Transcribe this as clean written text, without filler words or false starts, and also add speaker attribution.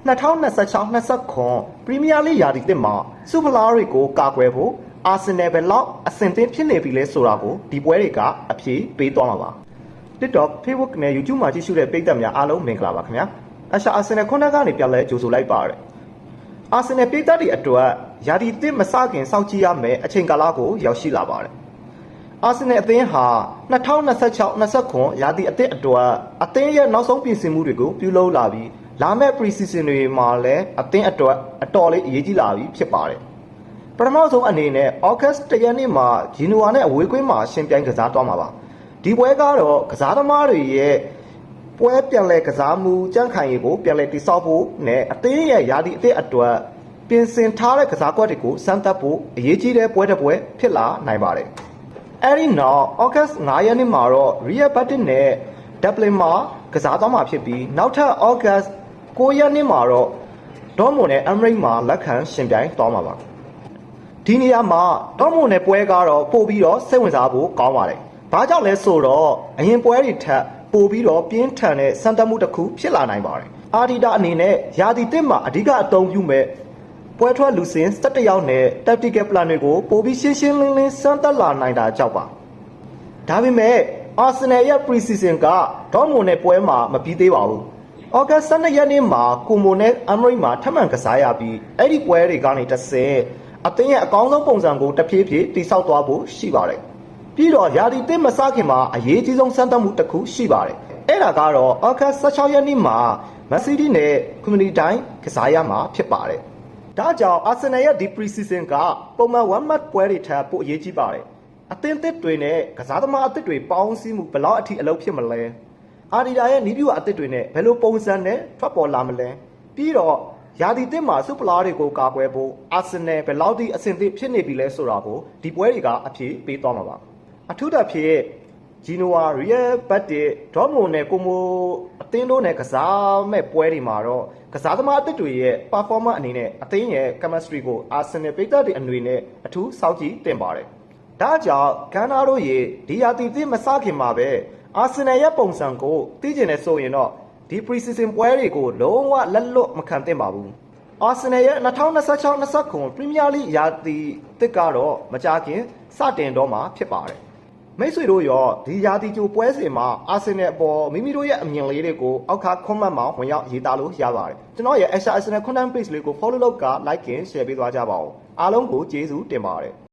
Speaker 1: 2026-29 ပရီးမီးယားလိဂ်ရာသီတစ်မှာစူဖလားတွေကိုကာကွယ်ဖို့အာဆင်နယ်ဘယ်လောက်အဆင့်သင့်ဖြစ်နေပြီလဲဆိုတာကိုဒီပွဲတွေကအဖြေပေးသွားမှာပါ TikTok, Facebook နဲ့ YouTube မှာကြည့်ရှုတဲ့ပရိသတ်များအားလုံးမင်္ဂလာပါခင်ဗျာအာဆင်နယ်ခုနကနေပြန်လဲကြိုဆိုလိုက်ပါတယ်အာဆင်နယ်ပရိသတ်တွေအတွက်ရာသီတစ်မစခင်စောင့်ကြည့်ရမယ်အချိန်ကာလကိုရောက်ရှိလာပါတယ်အာဆင်နယ်အသင်းဟာ2026-29ရာသီအသစ်အတွက်အသင်းရဲ့နောက်ဆုံးပြင်ဆင်မှုတွေကိုပြုလုပ်လာပြီးလာမယ့် pre-season တွေမှာလည်းအသင်းအတွက်အတော်လေးအရေးကြီးလာပြီဖြစ်ပါတယ်ပထမဆုံးအနေနဲ့ August 1ရက်နေ့မှာဂျီနိုဝါနဲ့အဝေးကွင်းမှာရှင်ပြိုင်ကစားသွားမှာပါဒီပွဲကတော့ကစားသမားတွေရဲ့ပွဲပြန်လဲကစားမှုကြန့်ခိုင်ရေးကိုပြန်လဲတိစောက်ဖို့နဲ့အသင်းရဲ့ရာသီအသစ်အတွက်ပြင်ဆင်ထားတဲ့ကစားကွက်တွေကိုစမ်းသပ်ဖို့အရေးကြီးတဲ့ပွဲတစ်ပွဲဖြစ်လာနိုင်ပါတယ်အဲဒီနောက် August 9ရက်နေ့မှာတော့ Real Betis နဲ့ Dublin မှာကစားသွားမှာဖြစ်ပြီးနောက်ထပ် August 9ရက်နေ့မှာတော့ Dortmund နဲ့ Emirates မှာလက်ခံရှင်ပြိုင်သွားမှာပါဒီနေရာမှာ Dortmund နဲ့ပွဲကတော့ပို့ပြီးတော့စိတ်ဝင်စားဖို့ကောင်းပါတယ်ဘာကြောင့်လဲဆိုတော့အရင်ပွဲတွေထက်ပို့ပြီးတော့ပြင်းထန်တဲ့စံတက်မှုတစ်ခုဖြစ်လာနိုင်ပါတယ်အာဒီတာအနေနဲ့ရာသီတစ်မှာအဓိကအသုံးပြုမဲ့ပွဲထွက်လူစင်17ယောက်နဲ့ tactical plan တွေကိုပို့ပြီးရှင်းရှင်းလင်းလင်းစမ်းသပ်လာနိုင်တာကြောက်ပါဒါပေမဲ့ Arsenal ရဲ့ pre-season က Dortmund နဲ့ပွဲမှာမပြီးသေးပါဘူးAugust 12ရက်နေ့မှာကိုမိုနဲ့ Emirates မှာထပ်မံကစားရပြီးအဲ့ဒီပွဲတွေကနေတစ်ဆင့်အသင်းရဲ့အကောင်းဆုံးပုံစံကိုတဖြည်းဖြည်းတိစောက်သွားဖို့ရှိပါတယ်ပြီးတော့ရာသီတစ်မစခင်မှာအရေးကြီးဆုံးစမ်းသပ်မှုတစ်ခုရှိပါတယ်အဲ့ဒါကတော့ August 16ရက်နေ့မှာ Man City နဲ့ Community တိုင်းကစားရမှာဖြစ်ပါတယ်ဒါကြောင့် Arsenal ရဲ့ဒီ pre-season ကပုံမှန် one match ပွဲတွေထက်ပိုအရေးကြီးပါတယ်အသင်းသစ်တွေနဲ့ကစားသမားအသစ်တွေပေါင်းစည်းမှုဘယ်လောက်အထိအလုပ်ဖြစ်မလဲအာဒီတာရဲ့နီးပြူအသစ်တွေနဲ့ဘယ်လိုပုံစံနဲ့ထွက်ပေါ်လာမလဲပြီးတော့ရာသီတစ်မှာစူပလာတွေကိုကာကွယ်ဖို့အာဆင်နယ်ဘယ်လောက်ထိအဆင်သင့်ဖြစ်နေပြီလဲဆိုတာကိုဒီပွဲတွေကအဖြေပေးသွားမှာပါအထူးသဖြင့်ဂျီနိုဝါ Real Betis ဒေါ့မွန်နဲ့ကိုမိုအသင်းတို့နဲ့ကစားမဲ့ပွဲတွေမှာတော့ကစားသမားအသစ်တွေရဲ့ performance အနေနဲ့အသင်းရဲ့ chemistry ကိုအာဆင်နယ်ပိတ်သက်တွေအနေနဲ့အထူးစောင့်ကြည့်တင်ပါတယ်ဒါကြောင့်ဂန်နာတို့ရေဒီရာသီတစ်မစခင်မှာပဲအာဆင်နယ်ရဲ့ပုံစံကိုသိကျင်နေဆိုရင်တော့ဒီ pre-season ပွဲတွေကိုလုံးဝလက်လွတ်မခံသင့်ပါဘူးအာဆင်နယ်ရဲ့2026-29 Premier League ရာသီတစ်ကတော့မကြခင်စတင်တော့မှာဖြစ်ပါတယ်မိတ်ဆွေတို့ရောဒီရာသီကြိုပွဲစဉ်မှာအာဆင်နယ်အပေါ်မိမိတို့ရဲ့အမြင်လေးတွေကိုအောက်ခါ comment မှာဝင်ရောက်ရေးသားလို့ရပါတယ်ကျွန်တော်ရဲ့ Arsenal content page လေးကို follow လုပ်က like and share ပေးသွားကြပါဦးအားလုံးကိုကျေးဇူးတင်ပါတယ်